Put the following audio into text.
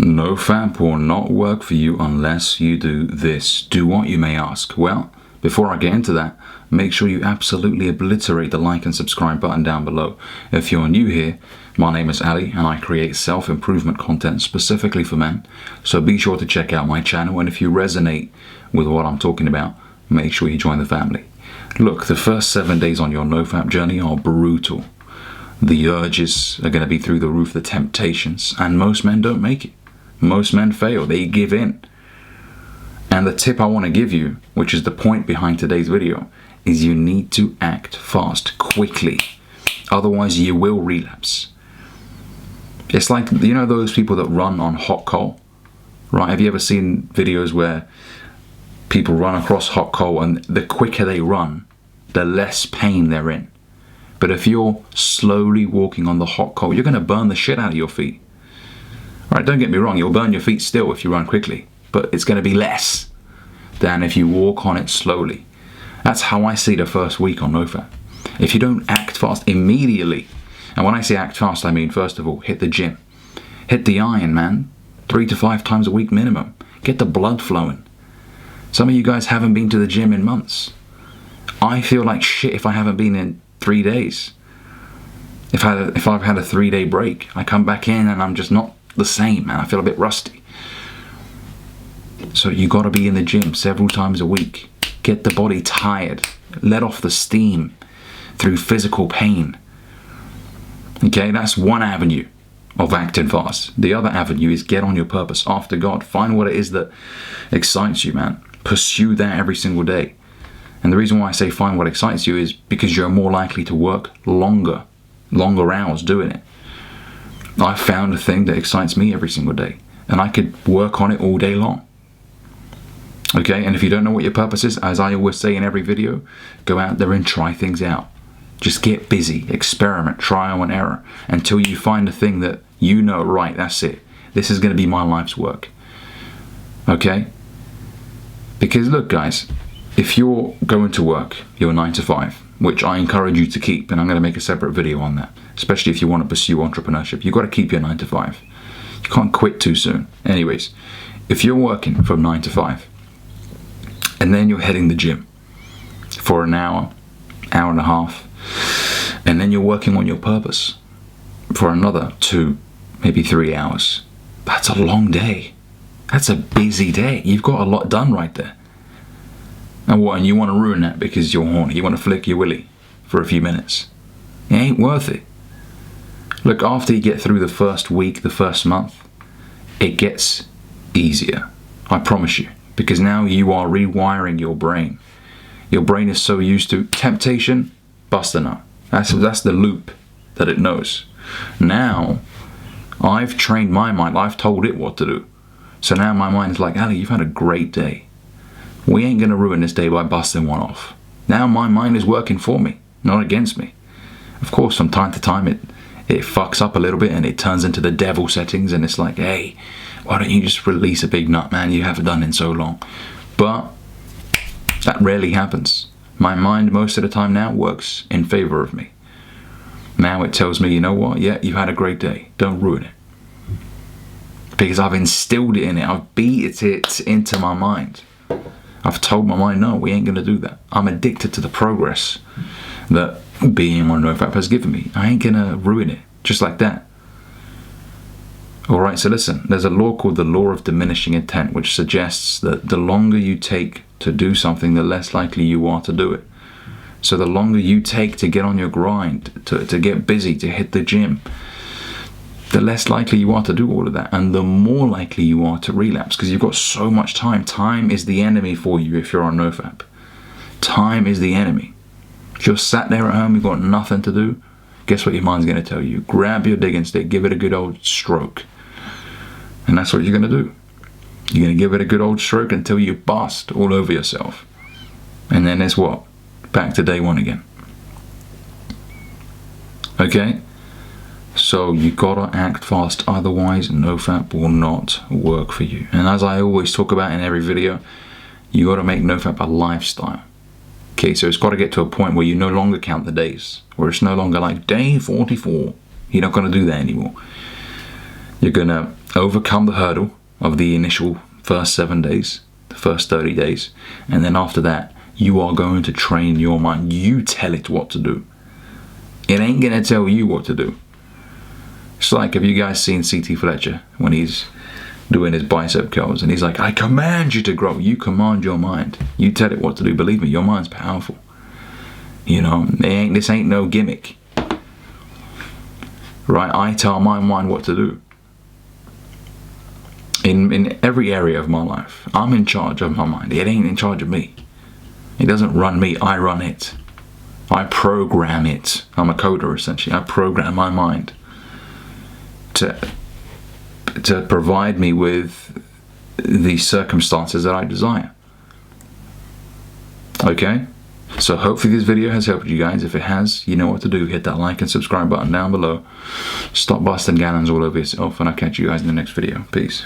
NoFap will not work for you unless you do this. Do what, you may ask? Well, before I get into that, make sure you absolutely obliterate the like and subscribe button down below. If you're new here, my name is Ali and I create self-improvement content specifically for men. So be sure to check out my channel, and if you resonate with what I'm talking about, make sure you join the family. Look, the first 7 days on your NoFap journey are brutal. The urges are going to be through the roof, the temptations, and most men don't make it. Most men fail, they give in. And the tip I want to give you, which is the point behind today's video, is you need to act fast, quickly. Otherwise you will relapse. It's like, you know those people that run on hot coal? Right, have you ever seen videos where people run across hot coal and the quicker they run, the less pain they're in? But if you're slowly walking on the hot coal, you're going to burn the shit out of your feet. Right, don't get me wrong, you'll burn your feet still if you run quickly, but it's going to be less than if you walk on it slowly. That's how I see the first week on NoFap. If you don't act fast immediately, and when I say act fast, I mean, first of all, hit the gym. Hit the iron, man. 3 to 5 times a week minimum. Get the blood flowing. Some of you guys haven't been to the gym in months. I feel like shit if I haven't been in 3 days. If I've had a 3-day break, I come back in and I'm just not the same, man. I feel a bit rusty. So you got to be in the gym several times a week. Get the body tired. Let off the steam through physical pain. Okay, that's one avenue of acting fast. The other avenue is get on your purpose after God. Find what it is that excites you, man. Pursue that every single day. And the reason why I say find what excites you is because you're more likely to work longer hours doing it. I've found a thing that excites me every single day, and I could work on it all day long. Okay, and if you don't know what your purpose is, as I always say in every video, go out there and try things out. Just get busy, experiment, trial and error, until you find a thing that you know, right, that's it. This is going to be my life's work. Okay? Because look, guys, if you're going to work, your 9 to 5, which I encourage you to keep, and I'm going to make a separate video on that, especially if you want to pursue entrepreneurship. You've got to keep your 9 to 5. You can't quit too soon. Anyways, if you're working from 9 to 5, and then you're heading the gym for an hour and a half, and then you're working on your purpose for another 2, maybe 3 hours, that's a long day. That's a busy day. You've got a lot done right there. And what, and you want to ruin that because you're horny? You want to flick your willy for a few minutes? It ain't worth it. Look, after you get through the first week, the first month, it gets easier. I promise you. Because now you are rewiring your brain. Your brain is so used to temptation, bust a nut. That's the loop that it knows. Now, I've trained my mind. I've told it what to do. So now my mind is like, Ali, you've had a great day. We ain't going to ruin this day by busting one off. Now my mind is working for me, not against me. Of course, from time to time, it fucks up a little bit and it turns into the devil settings, and it's like, hey, why don't you just release a big nut, man? You haven't done it in so long. But that rarely happens. My mind most of the time now works in favor of me. Now it tells me, you know what? Yeah, you had a great day. Don't ruin it. Because I've instilled it in it. I've beat it into my mind. I've told my mind, no, we ain't going to do that. I'm addicted to the progress that being on NoFap has given me. I ain't going to ruin it. Just like that. Alright, so listen. There's a law called the law of diminishing intent, which suggests that the longer you take to do something, the less likely you are to do it. So the longer you take to get on your grind, to get busy, to hit the gym, the less likely you are to do all of that, and the more likely you are to relapse, because you've got so much time. Time is the enemy for you if you're on NoFap. Time is the enemy. If you're sat there at home, you've got nothing to do, guess what your mind's going to tell you? Grab your digging stick, give it a good old stroke. And that's what you're going to do. You're going to give it a good old stroke until you bust all over yourself. And then it's what? Back to day one again. Okay? So you gotta act fast, otherwise NoFap will not work for you. And as I always talk about in every video, you gotta make NoFap a lifestyle. Okay, so it's gotta get to a point where you no longer count the days, where it's no longer like day 44. You're not gonna do that anymore. You're gonna overcome the hurdle of the initial first 7 days, the first 30 days, and then after that, you are going to train your mind. You tell it what to do. It ain't gonna tell you what to do. It's like, have you guys seen C.T. Fletcher when he's doing his bicep curls and he's like, I command you to grow. You command your mind. You tell it what to do. Believe me, your mind's powerful. You know, this ain't no gimmick. Right? I tell my mind what to do. In every area of my life, I'm in charge of my mind. It ain't in charge of me. It doesn't run me, I run it. I program it. I'm a coder, essentially. I program my mind to provide me with the circumstances that I desire. Okay? So hopefully this video has helped you guys. If it has, you know what to do. Hit that like and subscribe button down below. Stop busting gallons all over yourself, and I'll catch you guys in the next video. Peace.